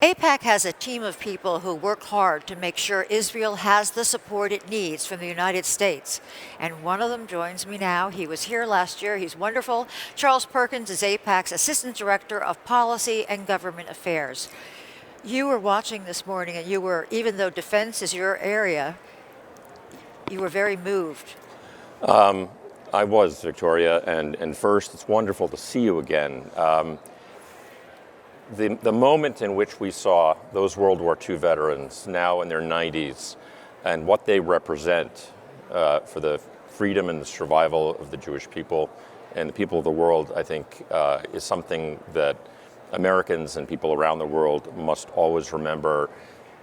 AIPAC has a team of people who work hard to make sure Israel has the support it needs from the United States. And one of them joins me now. He was here last year. He's wonderful. Charles Perkins is AIPAC's Assistant Director of Policy and Government Affairs. You were watching this morning, and you were, even though defense is your area, you were very moved. I was, Victoria, and first, it's wonderful to see you again. The moment in which we saw those World War II veterans now in their 90s and what they represent for the freedom and the survival of the Jewish people and the people of the world, I think, is something that Americans and people around the world must always remember.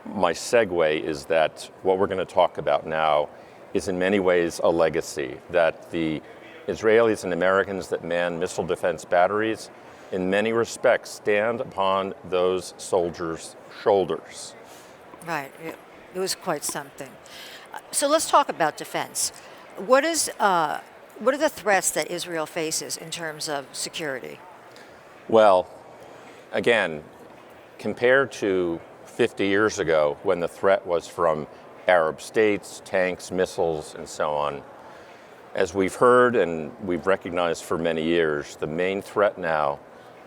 My segue is that what we're going to talk about now is in many ways a legacy, that the Israelis and Americans that man missile defense batteries in many respects stand upon those soldiers' shoulders. Right, it was quite something. So let's talk about defense. What are the threats that Israel faces in terms of security? Well, again, compared to 50 years ago when the threat was from Arab states, tanks, missiles, and so on, as we've heard and we've recognized for many years, the main threat now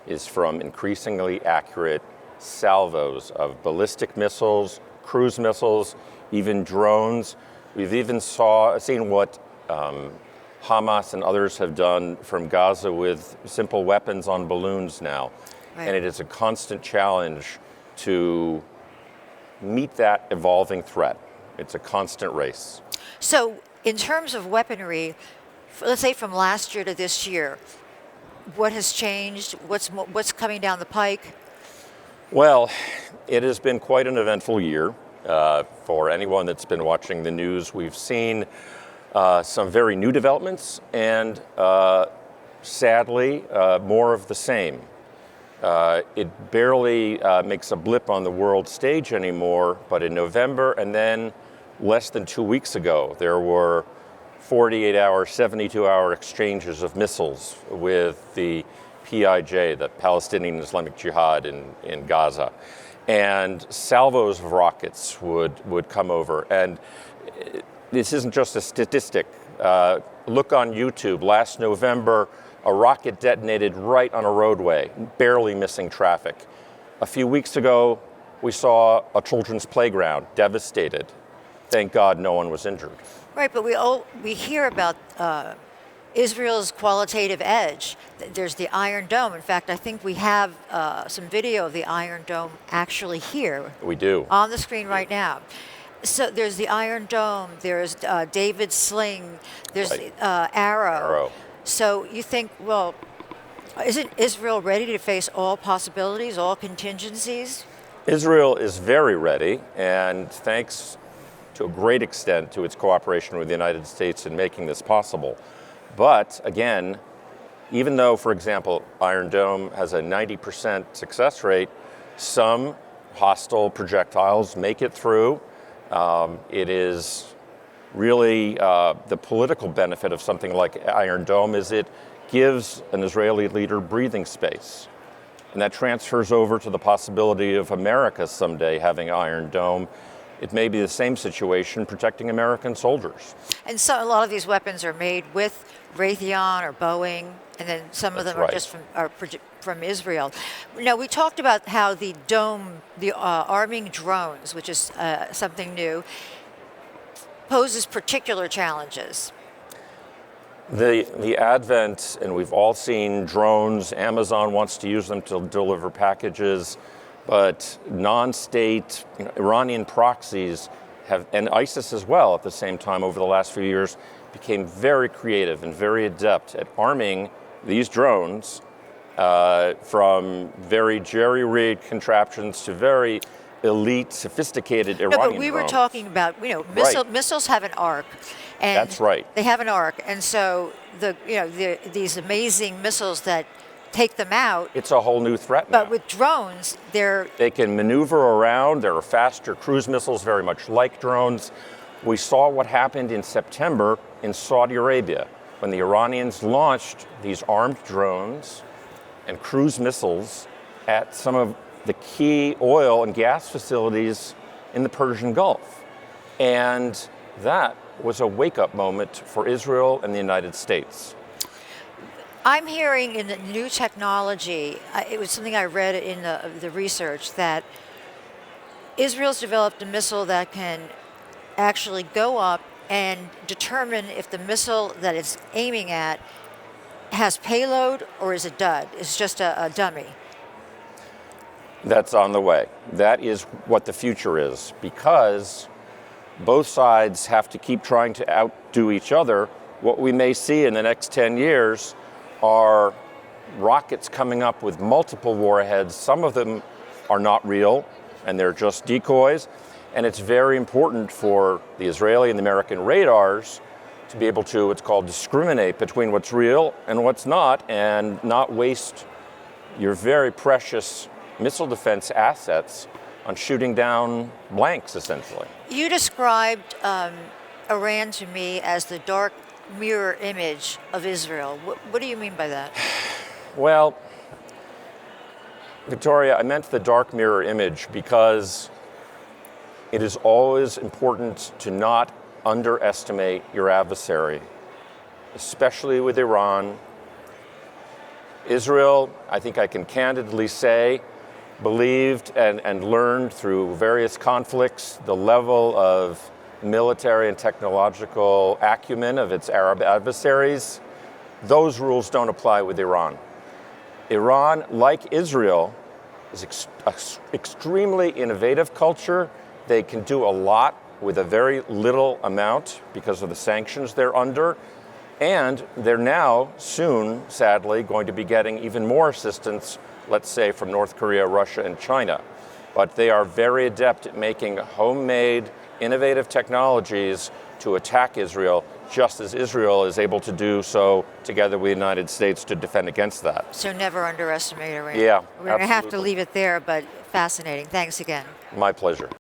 is from increasingly accurate salvos of ballistic missiles, cruise missiles, even drones. We've even seen what Hamas and others have done from Gaza with simple weapons on balloons now. Right. And it is a constant challenge to meet that evolving threat. It's a constant race. So in terms of weaponry, let's say from last year to this year, what has changed? What's coming down the pike? Well, it has been quite an eventful year for anyone that's been watching the news. We've seen some very new developments and sadly, more of the same. It barely makes a blip on the world stage anymore, but in November and then less than 2 weeks ago, there were 48-hour, 72-hour exchanges of missiles with the PIJ, the Palestinian Islamic Jihad in Gaza. And salvos of rockets would come over. And this isn't just a statistic. Look on YouTube. Last November, a rocket detonated right on a roadway, barely missing traffic. A few weeks ago, we saw a children's playground devastated. Thank God no one was injured. Right, but we hear about Israel's qualitative edge. There's the Iron Dome. In fact, I think we have some video of the Iron Dome actually here. We do. On the screen right now. So there's the Iron Dome, there's David's sling, there's right. Arrow. So you think, well, isn't Israel ready to face all possibilities, all contingencies? Israel is very ready, and thanks to a great extent to its cooperation with the United States in making this possible. But again, even though, for example, Iron Dome has a 90% success rate, some hostile projectiles make it through. It is really the political benefit of something like Iron Dome is it gives an Israeli leader breathing space. And that transfers over to the possibility of America someday having Iron Dome. It may be the same situation protecting American soldiers. And so a lot of these weapons are made with Raytheon or Boeing, and then some of them are just from Israel. Now, we talked about how the dome, the arming drones, which is something new, poses particular challenges. The advent, and we've all seen drones, Amazon wants to use them to deliver packages, but non-state Iranian proxies have, and ISIS as well at the same time over the last few years, became very creative and very adept at arming these drones from very jerry-rigged contraptions to very elite, sophisticated Iranian drones. No, but we were talking about, missiles have an arc. And that's right. They have an arc, and so these amazing missiles that take them out. It's a whole new threat now. But with drones, they can maneuver around. There are faster cruise missiles, very much like drones. We saw what happened in September in Saudi Arabia when the Iranians launched these armed drones and cruise missiles at some of the key oil and gas facilities in the Persian Gulf. And that was a wake-up moment for Israel and the United States. I'm hearing in the new technology, it was something I read in the research, that Israel's developed a missile that can actually go up and determine if the missile that it's aiming at has payload or is a dud. It's just a dummy. That's on the way. That is what the future is, because both sides have to keep trying to outdo each other. What we may see in the next 10 years are rockets coming up with multiple warheads. Some of them are not real, and they're just decoys. And it's very important for the Israeli and the American radars to be able to, what's called, discriminate between what's real and what's not, and not waste your very precious missile defense assets on shooting down blanks, essentially. You described Iran to me as the dark mirror image of Israel. What do you mean by that? Well, Victoria, I meant the dark mirror image because it is always important to not underestimate your adversary, especially with Iran. Israel, I think I can candidly say, believed and learned through various conflicts the level of military and technological acumen of its Arab adversaries. Those rules don't apply with Iran. Iran, like Israel, is extremely innovative culture. They can do a lot with a very little amount because of the sanctions they're under. And they're now soon, sadly, going to be getting even more assistance, let's say, from North Korea, Russia, and China. But they are very adept at making homemade, innovative technologies to attack Israel, just as Israel is able to do so together with the United States to defend against that. So never underestimate Iran. Yeah, We're going to have to absolutely. leave it there, but fascinating. Thanks again. My pleasure.